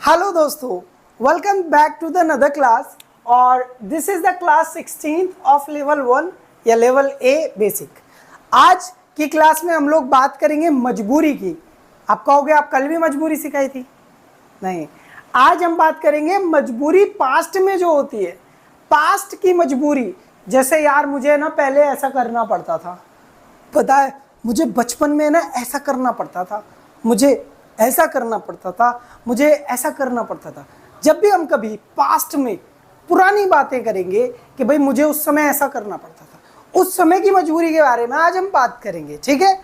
Hello दोस्तों, welcome back to the another class और this is the class 16 of level 1 या level A basic. आज की class में हम लोग बात करेंगे मजबूरी की। आप कहोगे आप कल भी मजबूरी सिखाई थी? नहीं, आज हम बात करेंगे मजबूरी पास्ट में जो होती है, पास्ट की मजबूरी। जैसे यार मुझे ना पहले ऐसा करना पड़ता था, पता है मुझे बचपन में ना ऐसा करना पड़ता था, मुझे ऐसा करना पड़ता था, मुझे ऐसा करना पड़ता था। जब भी हम कभी पास्ट में पुरानी बातें करेंगे कि भाई मुझे उस समय ऐसा करना पड़ता था, उस समय की मजबूरी के बारे में आज हम बात करेंगे, ठीक है।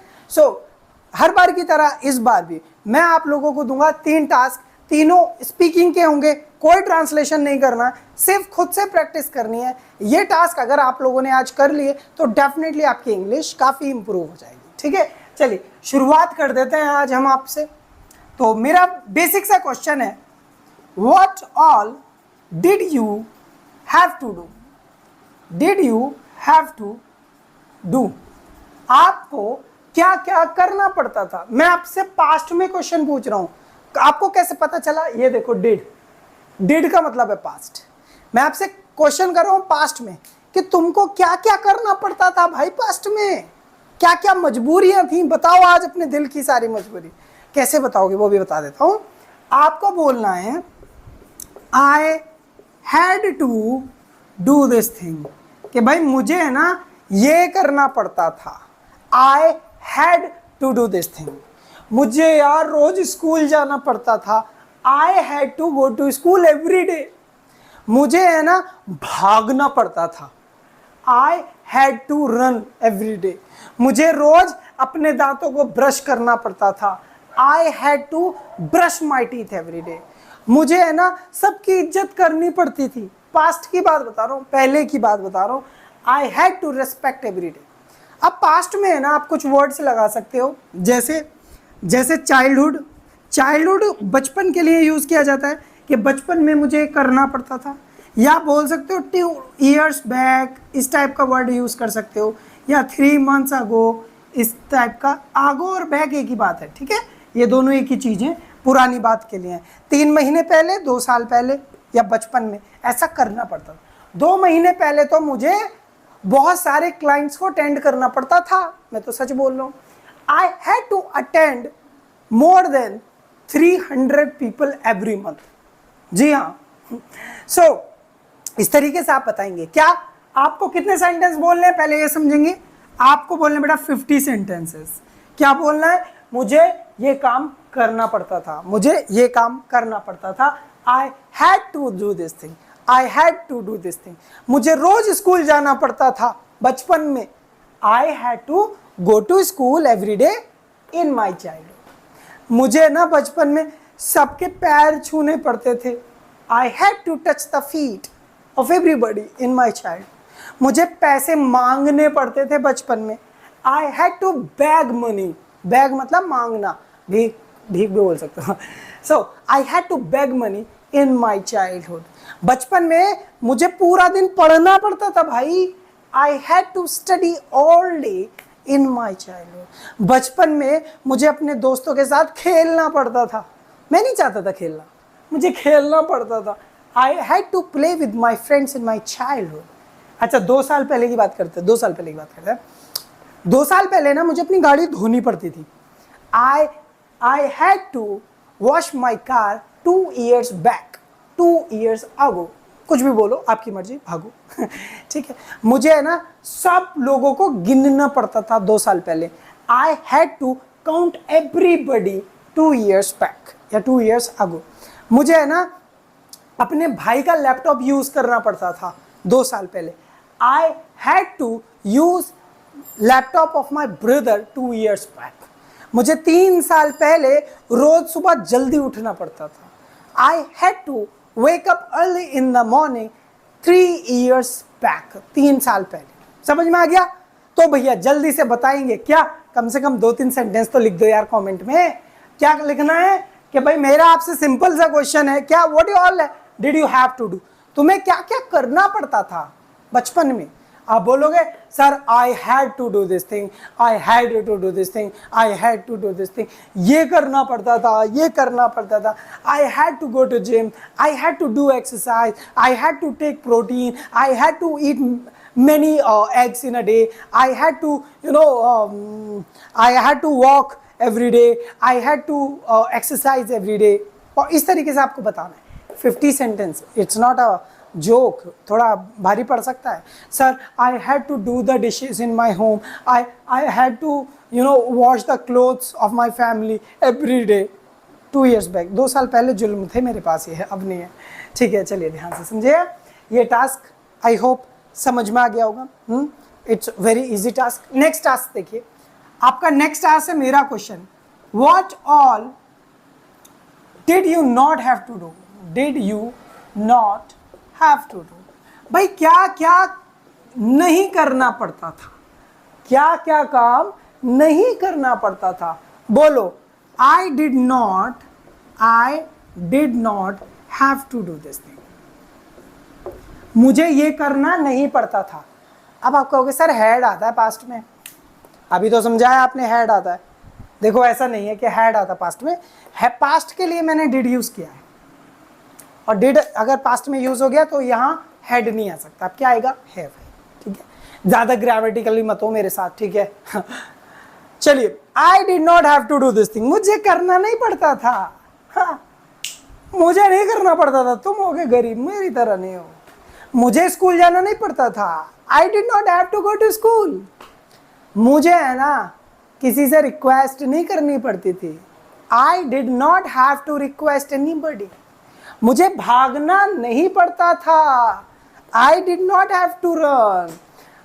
हर बार की तरह इस बार भी मैं आप लोगों को दूंगा 3 टास्क, तीनों स्पीकिंग के होंगे, कोई ट्रांसलेशन नहीं करना, सिर्फ खुद से प्रैक्टिस करनी है। ये टास्क अगर आप लोगों ने आज कर लिए तो डेफिनेटली आपकी इंग्लिश काफ़ी इंप्रूव हो जाएगी, ठीक है। चलिए शुरुआत कर देते हैं आज हम आपसे। तो मेरा बेसिक सा क्वेश्चन है, what all did you have to do? Did you have to do? आपको क्या क्या करना पड़ता था? मैं आपसे पास्ट में क्वेश्चन पूछ रहा हूं, आपको कैसे पता चला? ये देखो, डिड का मतलब है पास्ट। मैं आपसे क्वेश्चन कर रहा हूं पास्ट में कि तुमको क्या क्या करना पड़ता था भाई पास्ट में, क्या क्या मजबूरियां थी, बताओ आज अपने दिल की सारी मजबूरी। कैसे बताओगे वो भी बता देता हूं। आपको बोलना है I had to do this thing, कि भाई मुझे है ना ये करना पड़ता था। I had to do this thing, मुझे यार रोज स्कूल जाना पड़ता था। I had to go to school every day, मुझे है ना भागना पड़ता था। I had to run every day, मुझे रोज अपने दांतों को ब्रश करना पड़ता था। I had to brush my teeth every day, मुझे है ना सबकी इज्जत करनी पड़ती थी। पास्ट की बात बता रहा हूँ, पहले की बात बता रहा हूँ। I had to respect every day. अब पास्ट में है ना आप कुछ वर्ड्स लगा सकते हो, जैसे चाइल्डहुड बचपन के लिए यूज़ किया जाता है कि बचपन में मुझे करना पड़ता था, या बोल सकते हो 2 years बैक, इस टाइप का वर्ड यूज़ कर सकते हो, या 3 months अगो, इस टाइप का। आगो और बैक एक ही बात है, ठीक है, ये दोनों एक ही चीज़ें पुरानी बात के लिए हैं। 3 महीने पहले, 2 साल पहले, या बचपन में ऐसा करना पड़ता था। 2 महीने पहले तो मुझे बहुत सारे क्लाइंट्स को अटेंड करना पड़ता था, मैं तो सच बोल रहा हूँ। I had to attend more than 300 people every month. जी हाँ। इस तरीके से आप बताएंगे। क्या आपको कितने सेंटेंस बोलने हैं पहले ये समझेंगे। आपको बोलने बेटा 50 सेंटेंसेस। क्या बोलना है? मुझे ये काम करना पड़ता था, मुझे ये काम करना पड़ता था। I had to do this thing, I had to do this thing. मुझे रोज स्कूल जाना पड़ता था बचपन में। I had to go to school every day in my childhood. मुझे ना बचपन में सबके पैर छूने पड़ते थे। I had to touch the feet of everybody in my child. मुझे पैसे मांगने पड़ते थे बचपन में। I had to beg money, beg मतलब मांगना, भीख भी बोल सकते हो। I had to beg money in my childhood. बचपन में मुझे पूरा दिन पढ़ना पड़ता था भाई। I had to study all day in my childhood. बचपन में मुझे अपने दोस्तों के साथ खेलना पड़ता था। मैं नहीं चाहता था खेलना, मुझे खेलना पड़ता था। I had to play with my friends in my childhood. अच्छा, 2 साल पहले की बात करते हैं, 2 साल पहले की बात करते हैं। 2 साल पहले ना मुझे अपनी गाड़ी धोनी पड़ती थी। I had to wash my car 2 years back, 2 years ago. कुछ भी बोलो, आपकी मर्जी, भागो। ठीक है, मुझे है ना सब लोगों को गिनना पड़ता था 2 साल पहले। I had to count everybody 2 years back या 2 years अगो। मुझे है ना अपने भाई का लैपटॉप यूज करना पड़ता था 2 साल पहले। I had to use laptop of my brother 2 years back. मुझे 3 साल पहले रोज सुबह जल्दी उठना पड़ता था। I had to wake up early in the morning 3 years back, 3 साल पहले। समझ में आ गया? तो भैया जल्दी से बताएंगे क्या? कम से कम 2-3 सेंटेंस तो लिख दो यार कमेंट में। क्या लिखना है कि भाई मेरा आपसे सिंपल सा क्वेश्चन है, क्या what you all did you have to do? तुम्हें क्या क्या करना पड़ता था बचपन में? आप बोलोगे sir I had to do this thing, I had to do this thing, I had to do this thing, ये करना पड़ता था, ये करना पड़ता था, I had to go to gym, I had to do exercise, I had to take protein, I had to eat many eggs in a day, I had to I had to walk every day, I had to exercise every day. और इस तरीके से आपको बताना है 50 sentence. It's not a joke, थोड़ा भारी पड़ सकता है. Sir I had to do the dishes in my home, I had to wash the clothes of my family every day. 2 years back, 2 साल पहले जुल्म थे मेरे पास, ये है, अब नहीं है. ठीक है, चलिए ध्यान से समझिए. ये टास्क आई होप समझ में आ गया होगा. It's very easy task. Next task देखिए, आपका नेक्स्ट टास्क है मेरा question. What all did you not have to do, did you not have to do. भाई क्या क्या नहीं करना पड़ता था, क्या क्या काम नहीं करना पड़ता था. बोलो, I did not have to do this thing. मुझे ये करना नहीं पड़ता था. अब आप कहोगे सर हैड आता है पास्ट में, अभी तो समझाया आपने हैड आता है. देखो ऐसा नहीं है कि हैड आता पास्ट में, है पास्ट के लिए मैंने डिड यूज किया है, और डिड अगर पास्ट में यूज हो गया तो यहाँ हैड नहीं आ सकता. अब क्या आएगा, हैव. ठीक है, ज्यादा ग्रामेटिकली मत हो मेरे साथ. ठीक है चलिए, I did not have to do this thing. मुझे करना नहीं पड़ता था. हाँ, मुझे नहीं करना पड़ता था. तुम होगे गरीब, मेरी तरह नहीं हो. मुझे स्कूल जाना नहीं पड़ता था. I did not have to go to school. मुझे है ना किसी से रिक्वेस्ट नहीं करनी पड़ती थी. I did not have to request anybody. मुझे भागना नहीं पड़ता था. I did not have to run.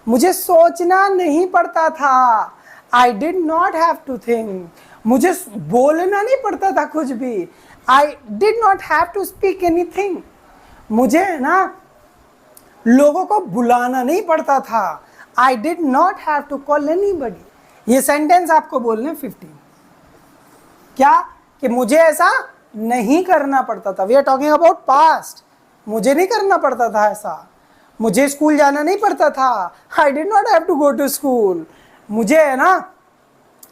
मुझे सोचना नहीं पड़ता था. I did not have to think. मुझे बोलना नहीं पड़ता था कुछ भी. I did not have to speak anything. मुझे है ना लोगों को बुलाना नहीं पड़ता था. I did not have to call anybody. ये सेंटेंस आपको बोलने 15. क्या कि मुझे ऐसा नहीं करना पड़ता था. We are talking about past. मुझे नहीं करना पड़ता था ऐसा. मुझे स्कूल जाना नहीं पड़ता था. I did not have to go to school. मुझे है ना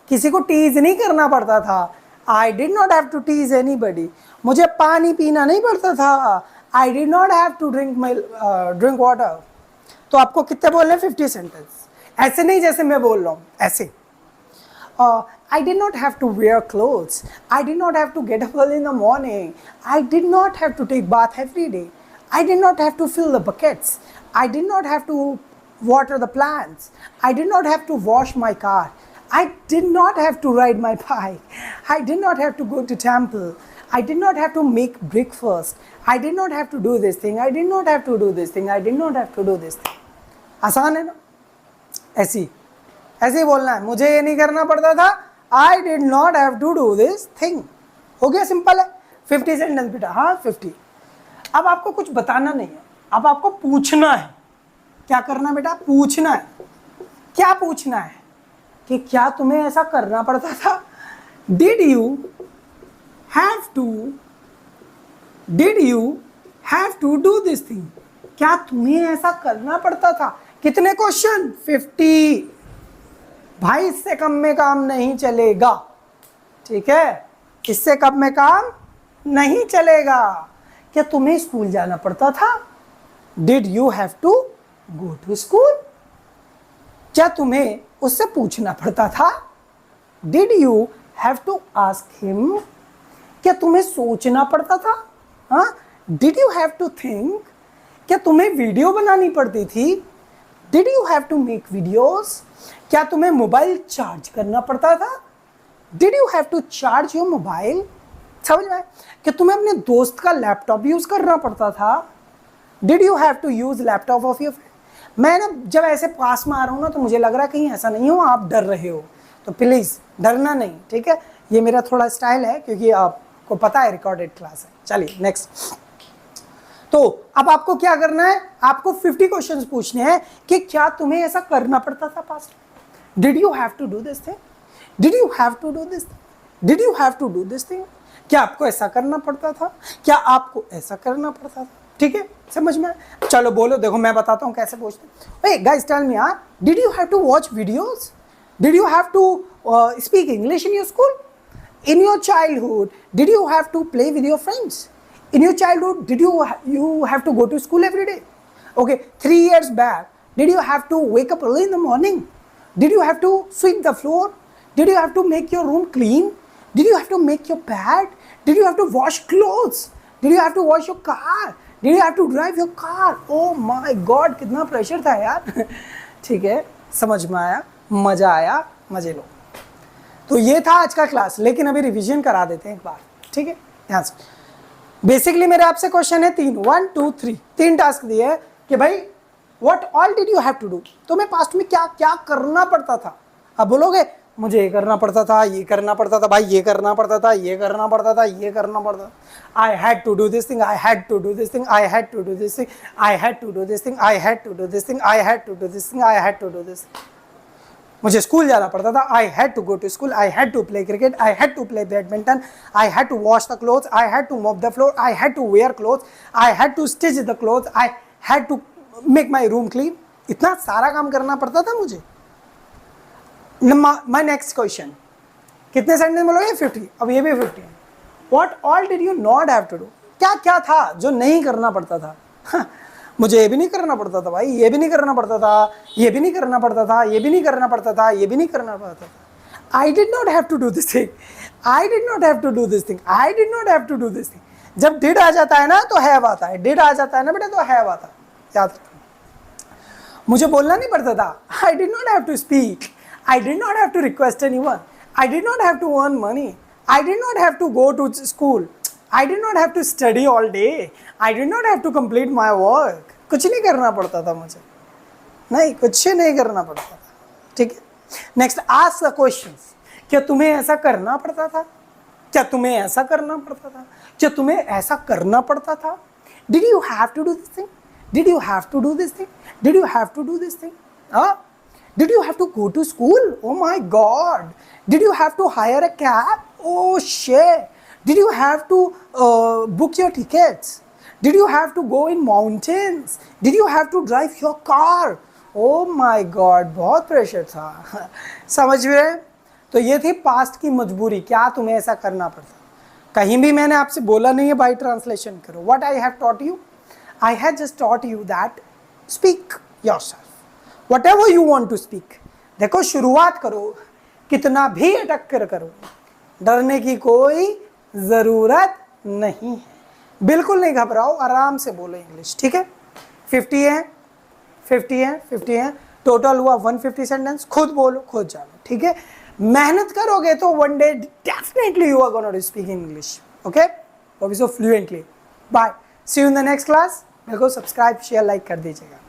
किसी को टीज नहीं करना पड़ता था. I did not have to tease anybody. मुझे पानी पीना नहीं पड़ता था. I did not have to drink water. तो आपको कितने बोलने हैं, 50 सेंटेंस. ऐसे नहीं जैसे मैं बोल रहा हूँ, ऐसे. I did not have to wear clothes. I did not have to get up early in the morning. I did not have to take bath every day. I did not have to fill the buckets. I did not have to water the plants. I did not have to wash my car. I did not have to ride my bike. I did not have to go to temple. I did not have to make breakfast. I did not have to do this thing. I did not have to do this thing. I did not have to do this thing. आसान है ना. ऐसी ऐसे ही बोलना है. मुझे ये नहीं करना पड़ता था. I did not have to do this thing. हो गया, सिंपल है. 50 सेंटेंस बेटा. हाँ 50. अब आपको कुछ बताना नहीं है, अब आपको पूछना है. क्या करना बेटा, पूछना है. क्या पूछना है कि क्या तुम्हें ऐसा करना पड़ता था. Did you have to do this thing. क्या तुम्हें ऐसा करना पड़ता था. कितने क्वेश्चन, 50. भाई इससे कम में काम नहीं चलेगा. ठीक है, इससे कम में काम नहीं चलेगा. क्या तुम्हें स्कूल जाना पड़ता था. Did you have to go to school. क्या तुम्हें उससे पूछना पड़ता था. Did you have to ask him. क्या तुम्हें सोचना पड़ता था. हाँ, did you have to think. क्या तुम्हें वीडियो बनानी पड़ती थी. Did you have to make videos. क्या तुम्हें मोबाइल चार्ज करना पड़ता था. Did you have to charge your mobile. समझ में. क्या तुम्हें अपने दोस्त का लैपटॉप यूज करना पड़ता था. Did you have to use laptop of your friend. मैं ना जब ऐसे पास में आ रहा हूँ ना तो मुझे लग रहा है कहीं ऐसा नहीं हो आप डर रहे हो, तो प्लीज डरना नहीं. ठीक है, ये मेरा थोड़ा स्टाइल है क्योंकि आपको पता है रिकॉर्डेड क्लास है. चलिए नेक्स्ट. तो अब आपको क्या करना है, आपको 50 क्वेश्चंस पूछने हैं कि क्या तुम्हें ऐसा करना पड़ता था past. Did you have to do this thing. Did you have to do this thing. Did you have to do this thing. क्या आपको ऐसा करना पड़ता था. क्या आपको ऐसा करना पड़ता था. ठीक है, समझ में? चलो बोलो, देखो मैं बताता हूँ कैसे पूछते हैं। गाइस टेल मी यार, did you have to watch videos? Did you have to speak English in your school? In your childhood, did you have to play with your friends? In your childhood, did you have to go to school every day? Okay, 3 years back, did you have to wake up early in the morning? Did you have to sweep the floor? Did you have to make your room clean? Did you have to make your bed? Did you have to wash clothes? Did you have to wash your car? Did you have to drive your car? Oh my God, कितना pressure था यार। ठीक है, समझ में आया, मजा आया, मजे लो। तो ये था आज का क्लास, लेकिन अभी रिवीजन करा देते हैं एक बार, ठीक है? ध्यान से। बेसिकली मेरे आपसे क्वेश्चन है 3, 1 2 3, 3 टास्क दिए हैं कि भाई what all did you have to do. तुम्हें पास्ट में क्या क्या करना पड़ता था? अब बोलोगे मुझे ये करना पड़ता था, ये करना पड़ता था, भाई ये करना पड़ता था, ये करना पड़ता था, ये करना पड़ता था। I had to do this thing, I had to do this thing, I had to do this thing, I had to do this thing, I had to do this thing, I had to do this thing, I had to do this. मुझे school जाना पड़ता था, I had to go to school, I had to play cricket, I had to play badminton, I had to wash the clothes, I had to mop the floor, I had to wear clothes, I had to stitch the clothes, I had to make my room clean. इतना सारा काम करना पड़ता था मुझे। My next question, कितने sentence बोलोगे? 50। अब ये भी 50 है। What all did you not have to do? क्या क्या था जो नहीं करना पड़ता था? मुझे ये भी नहीं करना पड़ता था भाई, ये भी नहीं करना पड़ता था, ये भी नहीं करना पड़ता था, ये भी नहीं करना पड़ता था, ये भी नहीं करना पड़ता था। I did not have to do this thing, I did not have to do this thing, I did not have to do this thing. जब डिड आ जाता है ना तो हैव आता है, डिड आ जाता है ना बेटा तो हैव आता है, याद रखना। मुझे बोलना नहीं पड़ता था, I did not have to speak, I did not have to request anyone, I did not have to earn money, I did not have to go to school, I did not have to study all day. I did not have to complete my work. कुछ नहीं करना पड़ता था मुझे, नहीं कुछ नहीं करना पड़ता था, ठीक है? Next, ask the questions. क्या तुम्हें ऐसा करना पड़ता था? क्या तुम्हें ऐसा करना पड़ता था? क्या तुम्हें ऐसा करना पड़ता था? Did you have to do this thing? Did you have to do this thing? Did you have to do this thing? Did you have to go to school? Oh my God. Did you have to hire a cab? Oh shit. Did you have to book your tickets? Did you have to go in mountains? Did you have to drive your car? Oh my God, बहुत pressure था। समझ रहे? तो ये थी past की मजबूरी, क्या तुम्हें ऐसा करना पड़ता? कहीं भी मैंने आपसे बोला नहीं है बाई ट्रांसलेशन करो। What I have taught you? I had just taught you that speak yourself. Whatever you want to speak. देखो शुरुआत करो, कितना भी अटक कर करो, डरने की कोई ज़रूरत नहीं है, बिल्कुल नहीं घबराओ, आराम से बोलो इंग्लिश, ठीक है? 50 है, 50 है, 50 है, टोटल हुआ 150 सेंटेंस। खुद बोलो, खुद जानो, ठीक है? मेहनत करोगे तो one day definitely you are gonna to speak English, okay? वो भी so fluently. Bye, see you in the next class. मेरे को सब्सक्राइब शेयर लाइक कर दीजिएगा।